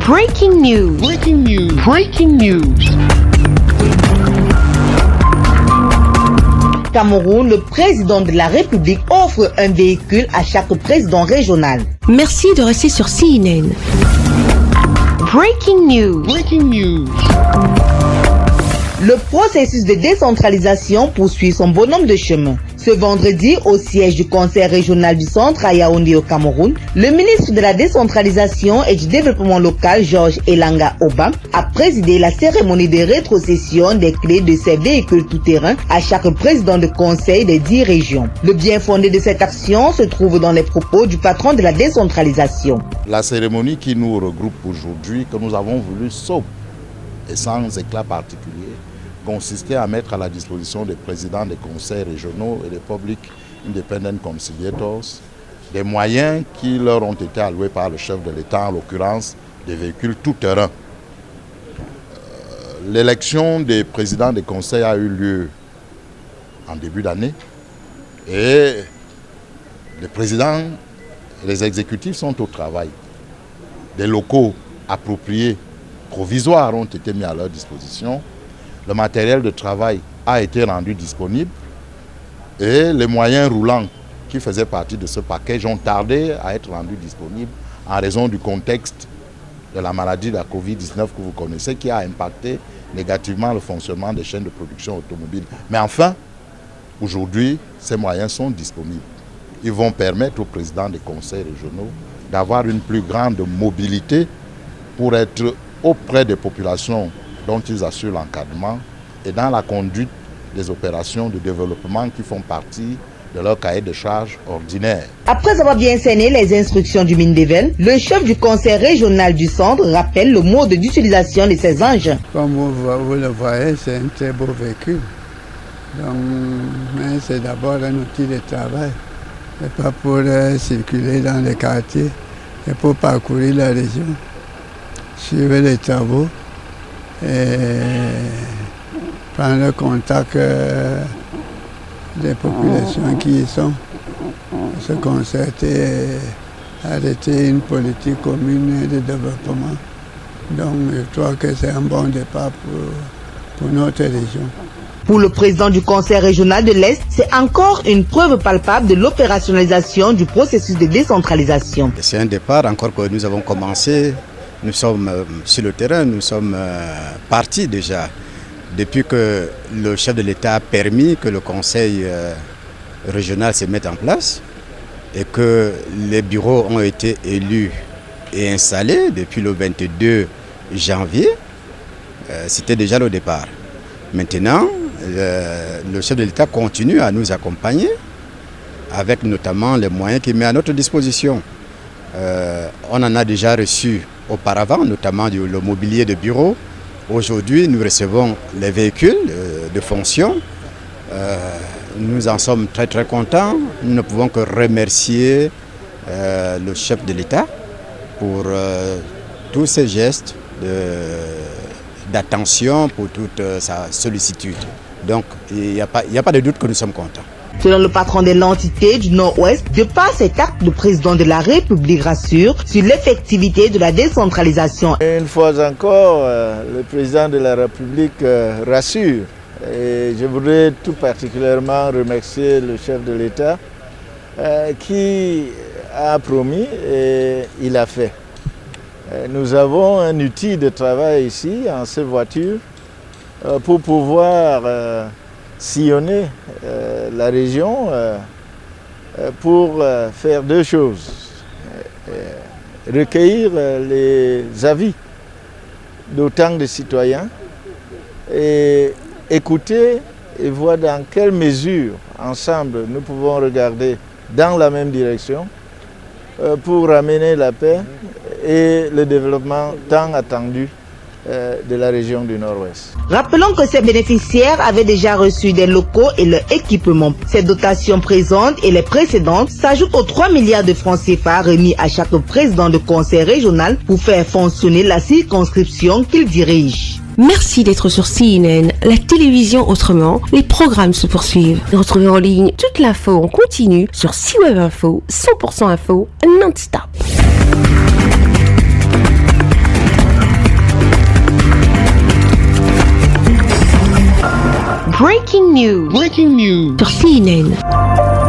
Breaking news. Breaking news. Breaking news. Cameroun, le président de la République offre un véhicule à chaque président régional. Merci de rester sur CNN. Breaking news. Breaking news. Le processus de décentralisation poursuit son bonhomme de chemin. Ce vendredi, au siège du Conseil régional du Centre à Yaoundé au Cameroun, le ministre de la Décentralisation et du Développement local, Georges Elanga Oba, a présidé la cérémonie de rétrocession des clés de ces véhicules tout-terrain à chaque président de conseil des 10 régions. Le bien fondé de cette action se trouve dans les propos du patron de la décentralisation. La cérémonie qui nous regroupe aujourd'hui, que nous avons voulu sobre et sans éclat particulier, consistait à mettre à la disposition des présidents des conseils régionaux et des Public Independent Conciliators des moyens qui leur ont été alloués par le chef de l'État, en l'occurrence des véhicules tout-terrain. L'élection des présidents des conseils a eu lieu en début d'année et les présidents et les exécutifs sont au travail. Des locaux appropriés, provisoires, ont été mis à leur disposition. Le matériel de travail a été rendu disponible et les moyens roulants qui faisaient partie de ce package ont tardé à être rendus disponibles en raison du contexte de la maladie de la Covid-19 que vous connaissez, qui a impacté négativement le fonctionnement des chaînes de production automobile. Mais enfin, aujourd'hui, ces moyens sont disponibles. Ils vont permettre aux présidents des conseils régionaux d'avoir une plus grande mobilité pour être auprès des populations dont ils assurent l'encadrement et dans la conduite des opérations de développement qui font partie de leur cahier de charges ordinaire. Après avoir bien cerné les instructions du Mindevel, le chef du conseil régional du centre rappelle le mode d'utilisation de ces engins. Comme vous le voyez, c'est un très beau véhicule. Donc, mais c'est d'abord un outil de travail. C'est pas pour circuler dans les quartiers, c'est pour parcourir la région, suivre les travaux et prendre contact des populations qui y sont, se concerter et arrêter une politique commune de développement. Donc je crois que c'est un bon départ pour notre région. Pour le président du Conseil régional de l'Est, c'est encore une preuve palpable de l'opérationnalisation du processus de décentralisation. C'est un départ encore que nous avons commencé. Nous sommes sur le terrain, nous sommes partis déjà. Depuis que le chef de l'État a permis que le conseil régional se mette en place et que les bureaux ont été élus et installés depuis le 22 janvier, c'était déjà le départ. Maintenant, le chef de l'État continue à nous accompagner avec notamment les moyens qu'il met à notre disposition. On en a déjà reçu auparavant, notamment le mobilier de bureau. Aujourd'hui, nous recevons les véhicules de fonction. Nous en sommes très très contents. Nous ne pouvons que remercier le chef de l'État pour tous ces gestes d'attention, pour toute sa sollicitude. Donc, il n'y a pas de doute que nous sommes contents. Selon le patron de l'entité du Nord-Ouest, de par cet acte, le président de la République rassure sur l'effectivité de la décentralisation. Une fois encore, le président de la République rassure. Et je voudrais tout particulièrement remercier le chef de l'État qui a promis et il a fait. Nous avons un outil de travail ici, en ces voitures, pour pouvoir sillonner la région pour faire deux choses. Recueillir les avis d'autant de citoyens et écouter et voir dans quelle mesure, ensemble, nous pouvons regarder dans la même direction pour amener la paix et le développement tant attendu de la région du Nord-Ouest. Rappelons que ces bénéficiaires avaient déjà reçu des locaux et leur équipement. Ces dotations présentes et les précédentes s'ajoutent aux 3 milliards de francs CFA remis à chaque président de conseil régional pour faire fonctionner la circonscription qu'il dirige. Merci d'être sur CNN, la télévision autrement. Les programmes se poursuivent. Retrouvez en ligne toute l'info en continu sur C-Web Info, 100% info, non-stop. Breaking news. Breaking news. Sur CNN.